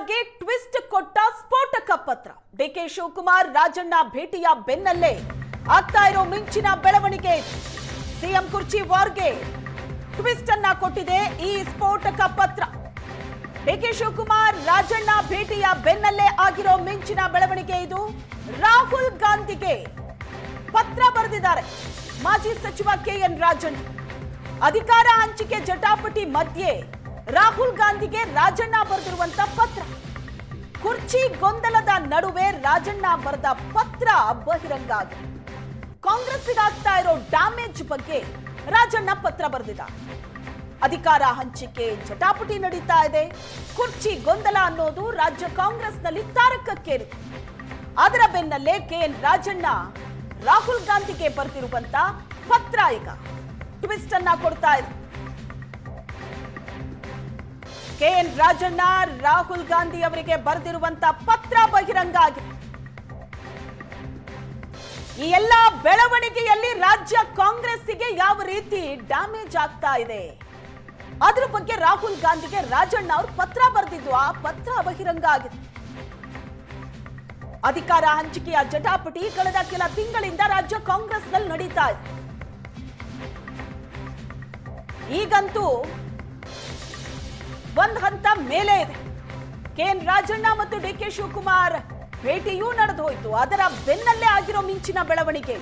ಬಗ್ಗೆ ಟ್ವಿಸ್ಟ್ ಕೊಟ್ಟ ಸ್ಫೋಟಕ ಪತ್ರ. ಡಿಕೆ ಶಿವಕುಮಾರ್ ರಾಜಣ್ಣ ಭೇಟಿಯ ಬೆನ್ನಲ್ಲೇ ಆಗ್ತಾ ಇರೋ ಮಿಂಚಿನ ಬೆಳವಣಿಗೆ. ಸಿಎಂ ಕುರ್ಚಿ ವಾರ್ಗೆ ಟ್ವಿಸ್ಟ್ ಅನ್ನ ಕೊಟ್ಟಿದೆ ಈ ಸ್ಫೋಟಕ ಪತ್ರ. ಡಿಕೆ ಶಿವಕುಮಾರ್ ರಾಜಣ್ಣ ಭೇಟಿಯ ಬೆನ್ನಲ್ಲೇ ಆಗಿರೋ ಮಿಂಚಿನ ಬೆಳವಣಿಗೆ ಇದು. ರಾಹುಲ್ ಗಾಂಧಿಗೆ ಪತ್ರ ಬರೆದಿದ್ದಾರೆ ಮಾಜಿ ಸಚಿವ ಕೆಎನ್ ರಾಜಣ್ಣ. ಅಧಿಕಾರ ಹಂಚಿಕೆ ಜಟಾಪಟಿ ಮಧ್ಯೆ ರಾಹುಲ್ ಗಾಂಧಿಗೆ ರಾಜಣ್ಣ ಬರೆದಿರುವಂತ ಪತ್ರ. ಕುರ್ಚಿ ಗೊಂದಲದ ನಡುವೆ ರಾಜಣ್ಣ ಬರೆದ ಪತ್ರ ಬಹಿರಂಗ ಆಗಿದೆ. ಕಾಂಗ್ರೆಸ್ಸಿಗಾಗ್ತಾ ಇರೋ ಡ್ಯಾಮೇಜ್ ಬಗ್ಗೆ ರಾಜಣ್ಣ ಪತ್ರ ಬರೆದಿದ್ದಾರೆ. ಅಧಿಕಾರ ಹಂಚಿಕೆ ಜಟಾಪಟಿ ನಡೀತಾ ಇದೆ. ಕುರ್ಚಿ ಗೊಂದಲ ಅನ್ನೋದು ರಾಜ್ಯ ಕಾಂಗ್ರೆಸ್ನಲ್ಲಿ ತಾರಕಕ್ಕೇರಿದೆ. ಅದರ ಬೆನ್ನಲ್ಲೇ ಕೆಎನ್ ರಾಜಣ್ಣ ರಾಹುಲ್ ಗಾಂಧಿಗೆ ಬರೆದಿರುವಂತ ಪತ್ರ ಈಗ ಟ್ವಿಸ್ಟ್ ಅನ್ನ ಕೊಡ್ತಾ ಇದೆ. ಕೆಎನ್ ರಾಜಣ್ಣ ರಾಹುಲ್ ಗಾಂಧಿ ಅವರಿಗೆ ಬರೆದಿರುವಂತ ಪತ್ರ ಬಹಿರಂಗ ಆಗಿದೆ. ಈ ಎಲ್ಲ ಬೆಳವಣಿಗೆಯಲ್ಲಿ ರಾಜ್ಯ ಕಾಂಗ್ರೆಸ್ಸಿಗೆ ಯಾವ ರೀತಿ ಡ್ಯಾಮೇಜ್ ಆಗ್ತಾ ಇದೆ ಅದ್ರ ಬಗ್ಗೆ ರಾಹುಲ್ ಗಾಂಧಿಗೆ ರಾಜಣ್ಣ ಅವರು ಪತ್ರ ಬರೆದಿದ್ದು ಆ ಪತ್ರ ಬಹಿರಂಗ ಆಗಿದೆ. ಅಧಿಕಾರ ಹಂಚಿಕೆಯ ಜಟಾಪಟಿ ಕಳೆದ ಕೆಲ ತಿಂಗಳಿಂದ ರಾಜ್ಯ ಕಾಂಗ್ರೆಸ್ನಲ್ಲಿ ನಡೀತಾ ಇದೆ. ಈಗಂತೂ ಒಂದ್ ಹಂತ ಮೇಲೆ ಇದೆ. ಕೆಎನ್ ರಾಜಣ್ಣ ಮತ್ತು ಡಿಕೆ ಶಿವಕುಮಾರ್ ಭೇಟಿಯೂ ನಡೆದು ಹೋಯಿತು. ಅದರ ಬೆನ್ನಲ್ಲೇ ಆಗಿರೋ ಮಿಂಚಿನ ಬೆಳವಣಿಗೆ.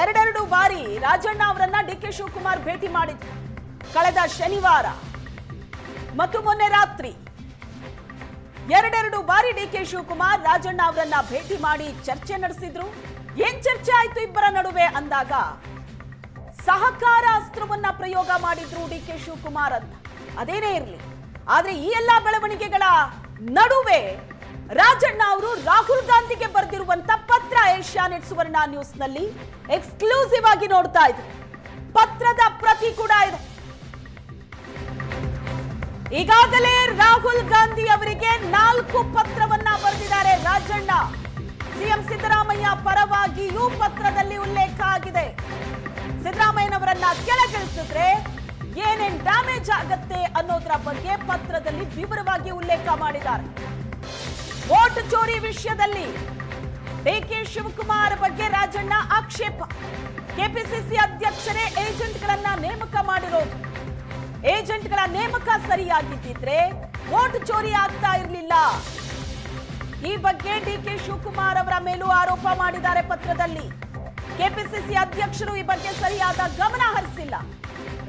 ಎರಡೆರಡು ಬಾರಿ ರಾಜಣ್ಣ ಅವರನ್ನ ಡಿಕೆ ಶಿವಕುಮಾರ್ ಭೇಟಿ ಮಾಡಿದ್ರು. ಕಳೆದ ಶನಿವಾರ ಮತ್ತು ಮೊನ್ನೆ ರಾತ್ರಿ ಎರಡೆರಡು ಬಾರಿ ಡಿಕೆ ಶಿವಕುಮಾರ್ ರಾಜಣ್ಣ ಅವರನ್ನ ಭೇಟಿ ಮಾಡಿ ಚರ್ಚೆ ನಡೆಸಿದ್ರು. ಏನ್ ಚರ್ಚೆ ಆಯ್ತು ಇಬ್ಬರ ನಡುವೆ ಅಂದಾಗ ಸಹಕಾರ ಅಸ್ತ್ರವನ್ನ ಪ್ರಯೋಗ ಮಾಡಿದ್ರು ಡಿಕೆ ಶಿವಕುಮಾರ್ ಅಂತ. ಅದೇನೇ ಇರಲಿ, ಆದ್ರೆ ಈ ಎಲ್ಲಾ ಬೆಳವಣಿಗೆಗಳ ನಡುವೆ ರಾಜಣ್ಣ ಅವರು ರಾಹುಲ್ ಗಾಂಧಿಗೆ ಬರೆದಿರುವಂತ ಪತ್ರ ಏಷ್ಯಾನೆಟ್ ಸುವರ್ಣ ನ್ಯೂಸ್ ನಲ್ಲಿ ಎಕ್ಸ್ಕ್ಲೂಸಿವ್ ಆಗಿ ನೋಡ್ತಾ ಇದ್ರು. ಪತ್ರದ ಪ್ರತಿ ಕೂಡ ಇದೆ. ಈಗಾಗಲೇ ರಾಹುಲ್ ಗಾಂಧಿ ಅವರಿಗೆ 4 ಪತ್ರವನ್ನ ಬರೆದಿದ್ದಾರೆ ರಾಜಣ್ಣ. ಸಿಎಂ ಸಿದ್ದರಾಮಯ್ಯ ಪರವಾಗಿಯೂ ಪತ್ರದಲ್ಲಿ ಉಲ್ಲೇಖ ಆಗಿದೆ. ಸಿದ್ದರಾಮಯ್ಯನವರನ್ನ ಕೆಳಗಿಳಿಸಿದ್ರೆ ಏನೇನ್ ಡ್ಯಾಮೇಜ್ ಆಗತ್ತೆ ಅನ್ನೋದರ ಬಗ್ಗೆ ಪತ್ರದಲ್ಲಿ ವಿವರವಾಗಿ ಉಲ್ಲೇಖ ಮಾಡಿದ್ದಾರೆ. ವೋಟ್ ಚೋರಿ ವಿಷಯದಲ್ಲಿ ಡಿಕೆ ಶಿವಕುಮಾರ್ ಬಗ್ಗೆ ರಾಜಣ್ಣ ಆಕ್ಷೇಪ. ಕೆಪಿಸಿಸಿ ಅಧ್ಯಕ್ಷರೇ ಏಜೆಂಟ್ಗಳನ್ನ ನೇಮಕ ಮಾಡಿರೋದು. ಏಜೆಂಟ್ಗಳ ನೇಮಕ ಸರಿಯಾಗಿದ್ದಿದ್ರೆ ವೋಟ್ ಚೋರಿ ಆಗ್ತಾ ಇರಲಿಲ್ಲ. ಈ ಬಗ್ಗೆ ಡಿಕೆ ಶಿವಕುಮಾರ್ ಅವರ ಮೇಲೂ ಆರೋಪ ಮಾಡಿದ್ದಾರೆ ಪತ್ರದಲ್ಲಿ. ಕೆಪಿಸಿಸಿ ಅಧ್ಯಕ್ಷರು ಈ ಬಗ್ಗೆ ಸರಿಯಾದ ಗಮನ ಹರಿಸಿಲ್ಲ.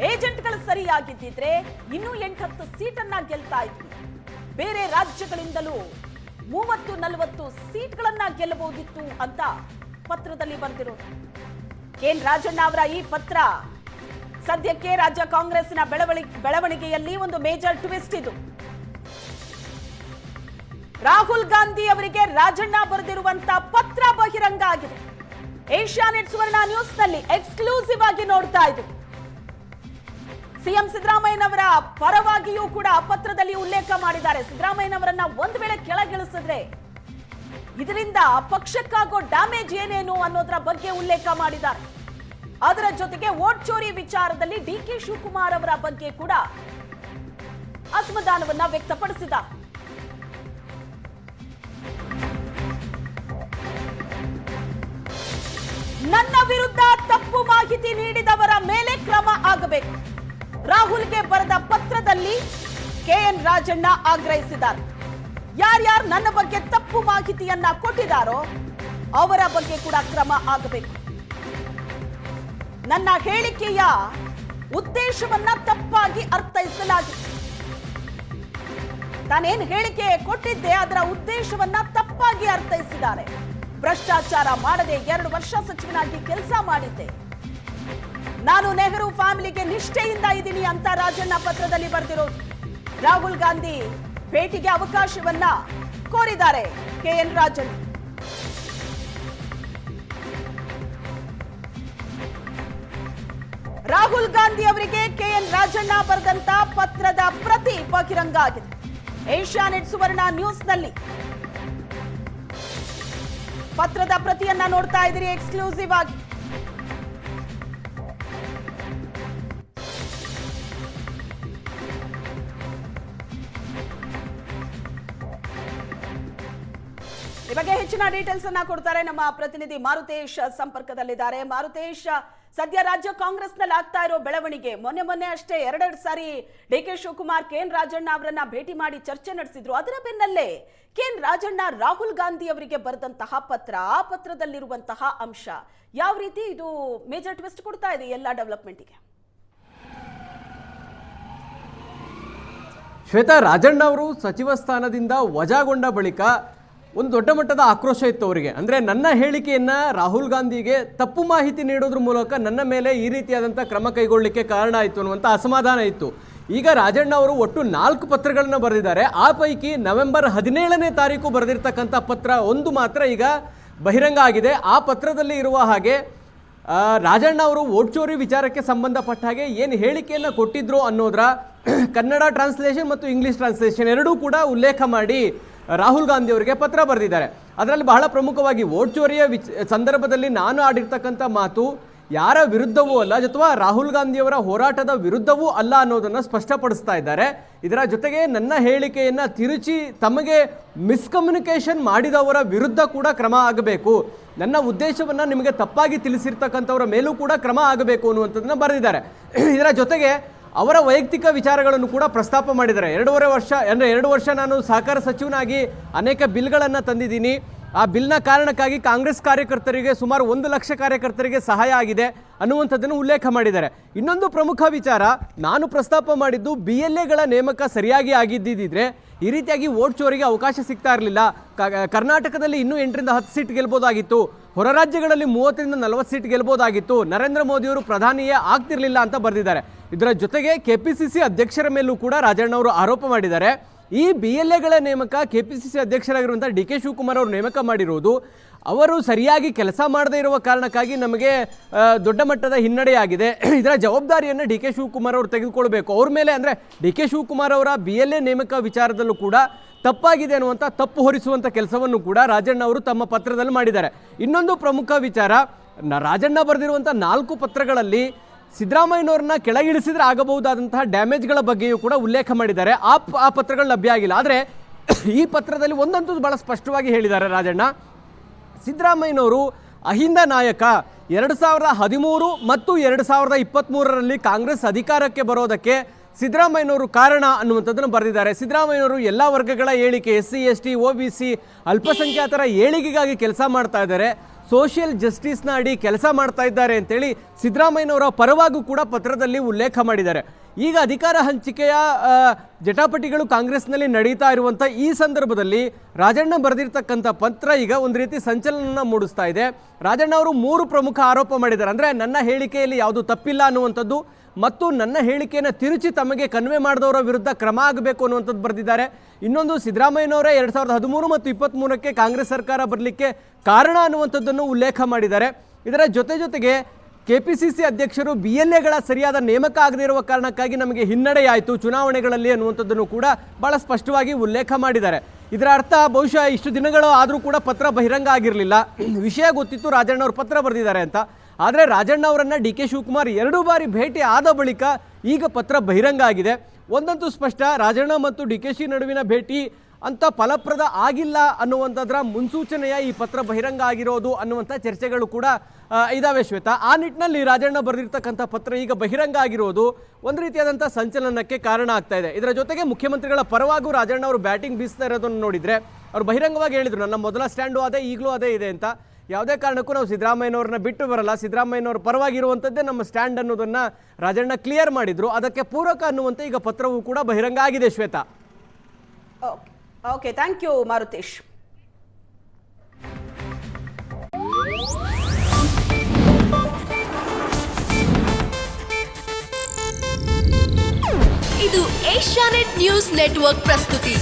ಏಜೆಂಟ್ಗಳು ಸರಿಯಾಗಿದ್ದಿದ್ರೆ ಇನ್ನೂ 8-10 ಸೀಟನ್ನ ಗೆಲ್ತಾ ಇದ್ವಿ. ಬೇರೆ ರಾಜ್ಯಗಳಿಂದಲೂ 30-40 ಸೀಟ್ಗಳನ್ನ ಗೆಲ್ಲಬಹುದಿತ್ತು ಅಂತ ಪತ್ರದಲ್ಲಿ ಬರೆದಿರೋದು. ಕೆಎನ್ ರಾಜಣ್ಣ ಅವರ ಈ ಪತ್ರ ಸದ್ಯಕ್ಕೆ ರಾಜ್ಯ ಕಾಂಗ್ರೆಸ್ನ ಬೆಳವಣಿಗೆಯಲ್ಲಿ ಒಂದು ಮೇಜರ್ ಟ್ವಿಸ್ಟ್ ಇದು. ರಾಹುಲ್ ಗಾಂಧಿ ಅವರಿಗೆ ರಾಜಣ್ಣ ಬರೆದಿರುವಂತ ಪತ್ರ ಬಹಿರಂಗ ಆಗಿದೆ. ಏಷ್ಯಾನೆಟ್ ಸುವರ್ಣ ನ್ಯೂಸ್ ನಲ್ಲಿ ಎಕ್ಸ್ಕ್ಲೂಸಿವ್ ಆಗಿ ನೋಡ್ತಾ ಇದ್ದೀವಿ. ಸಿಎಂ ಸಿದ್ದರಾಮಯ್ಯನವರ ಪರವಾಗಿಯೂ ಕೂಡ ಪತ್ರದಲ್ಲಿ ಉಲ್ಲೇಖ ಮಾಡಿದ್ದಾರೆ. ಸಿದ್ದರಾಮಯ್ಯನವರನ್ನ ಒಂದು ವೇಳೆ ಕೆಳಗಿಳಿಸಿದ್ರೆ ಇದರಿಂದ ಪಕ್ಷಕ್ಕಾಗೋ ಡ್ಯಾಮೇಜ್ ಏನೇನು ಅನ್ನೋದರ ಬಗ್ಗೆ ಉಲ್ಲೇಖ ಮಾಡಿದ್ದಾರೆ. ಅದರ ಜೊತೆಗೆ ವೋಟ್ ಚೋರಿ ವಿಚಾರದಲ್ಲಿ ಡಿಕೆ ಶಿವಕುಮಾರ್ ಅವರ ಬಗ್ಗೆ ಕೂಡ ಅಸಮಾಧಾನವನ್ನ ವ್ಯಕ್ತಪಡಿಸಿದ್ದಾರೆ. ನನ್ನ ವಿರುದ್ಧ ತಪ್ಪು ಮಾಹಿತಿ ನೀಡಿದವರ ಮೇಲೆ ಕ್ರಮ ಆಗಬೇಕು. ರಾಹುಲ್ಗೆ ಬರೆದ ಪತ್ರದಲ್ಲಿ ಕೆಎನ್ ರಾಜಣ್ಣ ಆಗ್ರಹಿಸಿದ್ದಾರೆ. ಯಾರ್ಯಾರು ನನ್ನ ಬಗ್ಗೆ ತಪ್ಪು ಮಾಹಿತಿಯನ್ನ ಕೊಟ್ಟಿದ್ದಾರೋ ಅವರ ಬಗ್ಗೆ ಕೂಡ ಕ್ರಮ ಆಗಬೇಕು. ನನ್ನ ಹೇಳಿಕೆಯ ಉದ್ದೇಶವನ್ನ ತಪ್ಪಾಗಿ ಅರ್ಥೈಸಲಾಗಿದೆ. ತಾನೇನ್ ಹೇಳಿಕೆ ಕೊಟ್ಟಿದ್ದೆ ಅದರ ಉದ್ದೇಶವನ್ನ ತಪ್ಪಾಗಿ ಅರ್ಥೈಸಿದ್ದಾರೆ. ಭ್ರಷ್ಟಾಚಾರ ಮಾಡದೆ 2 ವರ್ಷ ಸಚಿವನಾಗಿ ಕೆಲಸ ಮಾಡಿದ್ದೆ. ನಾನು ನೆಹರು ಫ್ಯಾಮಿಲಿಗೆ ನಿಷ್ಠೆಯಿಂದ ಇದ್ದೀನಿ ಅಂತ ರಾಜಣ್ಣ ಪತ್ರದಲ್ಲಿ ಬರೆದಿರೋದು. ರಾಹುಲ್ ಗಾಂಧಿ ಭೇಟಿಗೆ ಅವಕಾಶವನ್ನ ಕೋರಿದ್ದಾರೆ ಕೆಎನ್ ರಾಜಣ್ಣ. ರಾಹುಲ್ ಗಾಂಧಿ ಅವರಿಗೆ ಕೆಎನ್ ರಾಜಣ್ಣ ಬರೆದಂತ ಪತ್ರದ ಪ್ರತಿ ಬಹಿರಂಗ ಆಗಿದೆ. ಏಷ್ಯಾನೆಟ್ ಸುವರ್ಣ ನ್ಯೂಸ್ ನಲ್ಲಿ ಪತ್ರದ ಪ್ರತಿಯನ್ನ ನೋಡ್ತಾ ಇದ್ದೀರಿ ಎಕ್ಸ್ಕ್ಲೂಸಿವ್ ಆಗಿ. ಈ ಬಗ್ಗೆ ಹೆಚ್ಚಿನ ಡೀಟೇಲ್ಸ್ ಅನ್ನ ಕೊಡ್ತಾರೆ ನಮ್ಮ ಪ್ರತಿನಿಧಿ ಮಾರುತೇಶ್ ಸಂಪರ್ಕದಲ್ಲಿದ್ದಾರೆ. ಮಾರುತೇಶ್, ಸದ್ಯ ರಾಜ್ಯ ಕಾಂಗ್ರೆಸ್ನಲ್ಲಿ ಆಗ್ತಾ ಇರೋ ಬೆಳವಣಿಗೆ, ಮೊನ್ನೆ ಅಷ್ಟೇ ಎರಡೆರಡು ಸಾರಿ ಡಿ.ಕೆ. ಶಿವಕುಮಾರ್ ಕೆ.ಎನ್. ರಾಜಣ್ಣ ಅವರನ್ನ ಭೇಟಿ ಮಾಡಿ ಚರ್ಚೆ ನಡೆಸಿದ್ರು. ಅದರ ಬೆನ್ನಲ್ಲೇ ಕೆ.ಎನ್. ರಾಜಣ್ಣ ರಾಹುಲ್ ಗಾಂಧಿ ಅವರಿಗೆ ಬರೆದಂತಹ ಪತ್ರ, ಆ ಪತ್ರದಲ್ಲಿರುವಂತಹ ಅಂಶ ಯಾವ ರೀತಿ ಇದು ಮೇಜರ್ ಟ್ವಿಸ್ಟ್ ಕೊಡ್ತಾ ಇದೆ ಎಲ್ಲ ಡೆವಲಪ್ಮೆಂಟ್ಗೆ? ಶ್ವೇತಾ, ರಾಜಣ್ಣ ಅವರು ಸಚಿವ ಸ್ಥಾನದಿಂದ ವಜಾಗೊಂಡ ಬಳಿಕ ಒಂದು ದೊಡ್ಡ ಮಟ್ಟದ ಆಕ್ರೋಶ ಇತ್ತು ಅವರಿಗೆ. ಅಂದರೆ ನನ್ನ ಹೇಳಿಕೆಯನ್ನು ರಾಹುಲ್ ಗಾಂಧಿಗೆ ತಪ್ಪು ಮಾಹಿತಿ ನೀಡೋದ್ರ ಮೂಲಕ ನನ್ನ ಮೇಲೆ ಈ ರೀತಿಯಾದಂಥ ಕ್ರಮ ಕೈಗೊಳ್ಳಲಿಕ್ಕೆ ಕಾರಣ ಆಯಿತು ಅನ್ನುವಂಥ ಅಸಮಾಧಾನ ಇತ್ತು. ಈಗ ರಾಜಣ್ಣ ಅವರು ಒಟ್ಟು 4 ಪತ್ರಗಳನ್ನು ಬರೆದಿದ್ದಾರೆ. ಆ ಪೈಕಿ ನವೆಂಬರ್ 17ನೇ ತಾರೀಕು ಬರೆದಿರ್ತಕ್ಕಂಥ ಪತ್ರ ಒಂದು ಮಾತ್ರ ಈಗ ಬಹಿರಂಗ ಆಗಿದೆ. ಆ ಪತ್ರದಲ್ಲಿ ಇರುವ ಹಾಗೆ ರಾಜಣ್ಣ ಅವರು ವೋಟ್ ಚೋರಿ ವಿಚಾರಕ್ಕೆ ಸಂಬಂಧಪಟ್ಟ ಹಾಗೆ ಏನು ಹೇಳಿಕೆಯನ್ನು ಕೊಟ್ಟಿದ್ರು ಅನ್ನೋದರ ಕನ್ನಡ ಟ್ರಾನ್ಸ್ಲೇಷನ್ ಮತ್ತು ಇಂಗ್ಲಿಷ್ ಟ್ರಾನ್ಸ್ಲೇಷನ್ ಎರಡೂ ಕೂಡ ಉಲ್ಲೇಖ ಮಾಡಿ ರಾಹುಲ್ ಗಾಂಧಿ ಅವರಿಗೆ ಪತ್ರ ಬರೆದಿದ್ದಾರೆ. ಅದರಲ್ಲಿ ಬಹಳ ಪ್ರಮುಖವಾಗಿ ವೋಟ್ ಚೋರಿಯ ಸಂದರ್ಭದಲ್ಲಿ ನಾನು ಆಡಿರ್ತಕ್ಕಂಥ ಮಾತು ಯಾರ ವಿರುದ್ಧವೂ ಅಲ್ಲ, ಅಥವಾ ರಾಹುಲ್ ಗಾಂಧಿಯವರ ಹೋರಾಟದ ವಿರುದ್ಧವೂ ಅಲ್ಲ ಅನ್ನೋದನ್ನು ಸ್ಪಷ್ಟಪಡಿಸ್ತಾ ಇದ್ದಾರೆ. ಇದರ ಜೊತೆಗೆ ನನ್ನ ಹೇಳಿಕೆಯನ್ನು ತಿರುಚಿ ತಮಗೆ ಮಿಸ್ಕಮ್ಯುನಿಕೇಷನ್ ಮಾಡಿದವರ ವಿರುದ್ಧ ಕೂಡ ಕ್ರಮ ಆಗಬೇಕು, ನನ್ನ ಉದ್ದೇಶವನ್ನು ನಿಮಗೆ ತಪ್ಪಾಗಿ ತಿಳಿಸಿರ್ತಕ್ಕಂಥವರ ಮೇಲೂ ಕೂಡ ಕ್ರಮ ಆಗಬೇಕು ಅನ್ನುವಂಥದ್ದನ್ನು ಬರೆದಿದ್ದಾರೆ. ಇದರ ಜೊತೆಗೆ ಅವರ ವೈಯಕ್ತಿಕ ವಿಚಾರಗಳನ್ನು ಕೂಡ ಪ್ರಸ್ತಾಪ ಮಾಡಿದ್ದಾರೆ. 2 ವರ್ಷ ನಾನು ಸಹಕಾರ ಸಚಿವನಾಗಿ ಅನೇಕ ಬಿಲ್ಗಳನ್ನು ತಂದಿದ್ದೀನಿ. ಆ ಬಿಲ್ನ ಕಾರಣಕ್ಕಾಗಿ ಕಾಂಗ್ರೆಸ್ ಕಾರ್ಯಕರ್ತರಿಗೆ ಸುಮಾರು 1 ಲಕ್ಷ ಕಾರ್ಯಕರ್ತರಿಗೆ ಸಹಾಯ ಆಗಿದೆ ಅನ್ನುವಂಥದ್ದನ್ನು ಉಲ್ಲೇಖ ಮಾಡಿದ್ದಾರೆ. ಇನ್ನೊಂದು ಪ್ರಮುಖ ವಿಚಾರ, ನಾನು ಪ್ರಸ್ತಾಪ ಮಾಡಿದ್ದು BLAಗಳ ನೇಮಕ ಸರಿಯಾಗಿ ಆಗಿದ್ದಿದ್ರೆ ಈ ರೀತಿಯಾಗಿ ವೋಟ್ ಚೋರಿಗೆ ಅವಕಾಶ ಸಿಗ್ತಾ ಇರಲಿಲ್ಲ. ಕರ್ನಾಟಕದಲ್ಲಿ ಇನ್ನೂ 8ರಿಂದ 10 ಸೀಟ್ ಗೆಲ್ಬೋದಾಗಿತ್ತು, ಹೊರ ರಾಜ್ಯಗಳಲ್ಲಿ 30ರಿಂದ 40 ಸೀಟ್ ಗೆಲ್ಬೋದಾಗಿತ್ತು, ನರೇಂದ್ರ ಮೋದಿಯವರು ಪ್ರಧಾನಿಯೇ ಆಗ್ತಿರ್ಲಿಲ್ಲ ಅಂತ ಬರೆದಿದ್ದಾರೆ. ಇದರ ಜೊತೆಗೆ KPCC ಅಧ್ಯಕ್ಷರ ಮೇಲೂ ಕೂಡ ರಾಜಣ್ಣ ಅವರು ಆರೋಪ ಮಾಡಿದ್ದಾರೆ. ಈ BLAಗಳ ನೇಮಕ KPCC ಅಧ್ಯಕ್ಷರಾಗಿರುವಂಥ ಡಿ.ಕೆ. ಶಿವಕುಮಾರ್ ಅವರು ನೇಮಕ ಮಾಡಿರುವುದು ಅವರು ಸರಿಯಾಗಿ ಕೆಲಸ ಮಾಡದೇ ಇರುವ ಕಾರಣಕ್ಕಾಗಿ ನಮಗೆ ದೊಡ್ಡ ಮಟ್ಟದ ಹಿನ್ನಡೆಯಾಗಿದೆ. ಇದರ ಜವಾಬ್ದಾರಿಯನ್ನು ಡಿ.ಕೆ. ಶಿವಕುಮಾರ್ ಅವರು ತೆಗೆದುಕೊಳ್ಬೇಕು. ಅವ್ರ ಮೇಲೆ ಅಂದರೆ ಡಿ.ಕೆ. ಶಿವಕುಮಾರ್ ಅವರ BLA ನೇಮಕ ವಿಚಾರದಲ್ಲೂ ಕೂಡ ತಪ್ಪಾಗಿದೆ ಅನ್ನುವಂಥ ತಪ್ಪು ಹೊರಿಸುವಂಥ ಕೆಲಸವನ್ನು ಕೂಡ ರಾಜಣ್ಣ ಅವರು ತಮ್ಮ ಪತ್ರದಲ್ಲಿ ಮಾಡಿದ್ದಾರೆ. ಇನ್ನೊಂದು ಪ್ರಮುಖ ವಿಚಾರ, ರಾಜಣ್ಣ ಬರೆದಿರುವಂಥ 4 ಪತ್ರಗಳಲ್ಲಿ ಸಿದ್ದರಾಮಯ್ಯನವ್ರನ್ನ ಕೆಳಗಿಳಿಸಿದ್ರೆ ಆಗಬಹುದಾದಂತಹ ಡ್ಯಾಮೇಜ್ಗಳ ಬಗ್ಗೆಯೂ ಕೂಡ ಉಲ್ಲೇಖ ಮಾಡಿದ್ದಾರೆ. ಆ ಪತ್ರಗಳು ಲಭ್ಯ ಆಗಿಲ್ಲ. ಆದರೆ ಈ ಪತ್ರದಲ್ಲಿ ಒಂದಂತೂ ಬಹಳ ಸ್ಪಷ್ಟವಾಗಿ ಹೇಳಿದ್ದಾರೆ ರಾಜಣ್ಣ, ಸಿದ್ದರಾಮಯ್ಯನವರು ಅಹಿಂದ ನಾಯಕ, 2013 ಮತ್ತು 2023ರಲ್ಲಿ ಕಾಂಗ್ರೆಸ್ ಅಧಿಕಾರಕ್ಕೆ ಬರೋದಕ್ಕೆ ಸಿದ್ದರಾಮಯ್ಯನವರು ಕಾರಣ ಅನ್ನುವಂಥದ್ದನ್ನು ಬರೆದಿದ್ದಾರೆ. ಸಿದ್ದರಾಮಯ್ಯನವರು ಎಲ್ಲ ವರ್ಗಗಳ ಏಳಿಗೆ, SC ST OBC ಅಲ್ಪಸಂಖ್ಯಾತರ ಏಳಿಗೆಗಾಗಿ ಕೆಲಸ ಮಾಡ್ತಾ ಇದ್ದಾರೆ, ಸೋಷಿಯಲ್ ಜಸ್ಟಿಸ್ನ ಅಡಿ ಕೆಲಸ ಮಾಡ್ತಾ ಇದ್ದಾರೆ ಅಂತೇಳಿ ಸಿದ್ದರಾಮಯ್ಯನವರ ಪರವಾಗೂ ಕೂಡ ಪತ್ರದಲ್ಲಿ ಉಲ್ಲೇಖ ಮಾಡಿದ್ದಾರೆ. ಈಗ ಅಧಿಕಾರ ಹಂಚಿಕೆಯ ಜಟಾಪಟಿಗಳು ಕಾಂಗ್ರೆಸ್ನಲ್ಲಿ ನಡೀತಾ ಇರುವಂಥ ಈ ಸಂದರ್ಭದಲ್ಲಿ ರಾಜಣ್ಣ ಬರೆದಿರ್ತಕ್ಕಂಥ ಪತ್ರ ಈಗ ಒಂದು ರೀತಿ ಸಂಚಲನ ಮೂಡಿಸ್ತಾ ಇದೆ. ರಾಜಣ್ಣ ಅವರು 3 ಪ್ರಮುಖ ಆರೋಪ ಮಾಡಿದ್ದಾರೆ. ಅಂದರೆ ನನ್ನ ಹೇಳಿಕೆಯಲ್ಲಿ ಯಾವುದು ತಪ್ಪಿಲ್ಲ ಅನ್ನುವಂಥದ್ದು, ಮತ್ತು ನನ್ನ ಹೇಳಿಕೆಯನ್ನು ತಿರುಚಿ ತಮಗೆ ಕನ್ವೆ ಮಾಡಿದವರ ವಿರುದ್ಧ ಕ್ರಮ ಆಗಬೇಕು ಅನ್ನುವಂಥದ್ದು ಬರೆದಿದ್ದಾರೆ. ಇನ್ನೊಂದು, ಸಿದ್ದರಾಮಯ್ಯನವರೇ 2013 ಮತ್ತು 2023ಕ್ಕೆ ಕಾಂಗ್ರೆಸ್ ಸರ್ಕಾರ ಬರಲಿಕ್ಕೆ ಕಾರಣ ಅನ್ನುವಂಥದ್ದನ್ನು ಉಲ್ಲೇಖ ಮಾಡಿದ್ದಾರೆ. ಇದರ ಜೊತೆಗೆ KPCC ಅಧ್ಯಕ್ಷರು BLAಗಳ ಸರಿಯಾದ ನೇಮಕ ಆಗದೇ ಇರುವ ಕಾರಣಕ್ಕಾಗಿ ನಮಗೆ ಹಿನ್ನಡೆಯಾಯಿತು ಚುನಾವಣೆಗಳಲ್ಲಿ ಅನ್ನುವಂಥದ್ದನ್ನು ಕೂಡ ಭಾಳ ಸ್ಪಷ್ಟವಾಗಿ ಉಲ್ಲೇಖ ಮಾಡಿದ್ದಾರೆ. ಇದರ ಅರ್ಥ ಬಹುಶಃ ಇಷ್ಟು ದಿನಗಳು ಆದರೂ ಕೂಡ ಪತ್ರ ಬಹಿರಂಗ ಆಗಿರಲಿಲ್ಲ, ವಿಷಯ ಗೊತ್ತಿತ್ತು ರಾಜಣ್ಣ ಅವರು ಪತ್ರ ಬರೆದಿದ್ದಾರೆ ಅಂತ. ಆದರೆ ರಾಜಣ್ಣ ಅವರನ್ನು ಡಿ.ಕೆ. ಶಿವಕುಮಾರ್ 2 ಬಾರಿ ಭೇಟಿ ಆದ ಬಳಿಕ ಈಗ ಪತ್ರ ಬಹಿರಂಗ ಆಗಿದೆ. ಒಂದಂತೂ ಸ್ಪಷ್ಟ, ರಾಜಣ್ಣ ಮತ್ತು DKಶಿ ನಡುವಿನ ಭೇಟಿ ಅಂತ ಫಲಪ್ರದ ಆಗಿಲ್ಲ ಅನ್ನುವಂಥದ್ರ ಮುನ್ಸೂಚನೆಯ ಈ ಪತ್ರ ಬಹಿರಂಗ ಆಗಿರೋದು ಅನ್ನುವಂಥ ಚರ್ಚೆಗಳು ಕೂಡ ಇದಾವೆ ಶ್ವೇತಾ. ಆ ನಿಟ್ಟಿನಲ್ಲಿ ರಾಜಣ್ಣ ಬರೆದಿರ್ತಕ್ಕಂಥ ಪತ್ರ ಈಗ ಬಹಿರಂಗ ಆಗಿರೋದು ಒಂದು ರೀತಿಯಾದಂಥ ಸಂಚಲನಕ್ಕೆ ಕಾರಣ ಆಗ್ತಾ ಇದೆ. ಇದರ ಜೊತೆಗೆ ಮುಖ್ಯಮಂತ್ರಿಗಳ ಪರವಾಗೂ ರಾಜಣ್ಣ ಅವರು ಬ್ಯಾಟಿಂಗ್ ಬೀಸ್ತಾ ಇರೋದನ್ನು ನೋಡಿದರೆ ಅವರು ಬಹಿರಂಗವಾಗಿ ಹೇಳಿದರು, ನನ್ನ ಮೊದಲ ಸ್ಟ್ಯಾಂಡು ಅದೇ, ಈಗಲೂ ಅದೇ ಇದೆ ಅಂತ. ಯಾವುದೇ ಕಾರಣಕ್ಕೂ ನಾವು ಸಿದ್ದರಾಮಯ್ಯನವ್ರನ್ನ ಬಿಟ್ಟು ಬರಲ್ಲ, ಸಿದ್ದರಾಮಯ್ಯನವ್ರ ಪರವಾಗಿರುವಂಥದ್ದೇ ನಮ್ಮ ಸ್ಟ್ಯಾಂಡ್ ಅನ್ನೋದನ್ನು ರಾಜಣ್ಣ ಕ್ಲಿಯರ್ ಮಾಡಿದ್ರು. ಅದಕ್ಕೆ ಪೂರಕ ಅನ್ನುವಂತೆ ಈಗ ಪತ್ರವೂ ಕೂಡ ಬಹಿರಂಗ ಆಗಿದೆ Shweta. Okay, thank you Maruthesh. ಇದು ಏಷ್ಯಾನೆಟ್ ನ್ಯೂಸ್ ನೆಟ್ವರ್ಕ್ ಪ್ರಸ್ತುತಿ.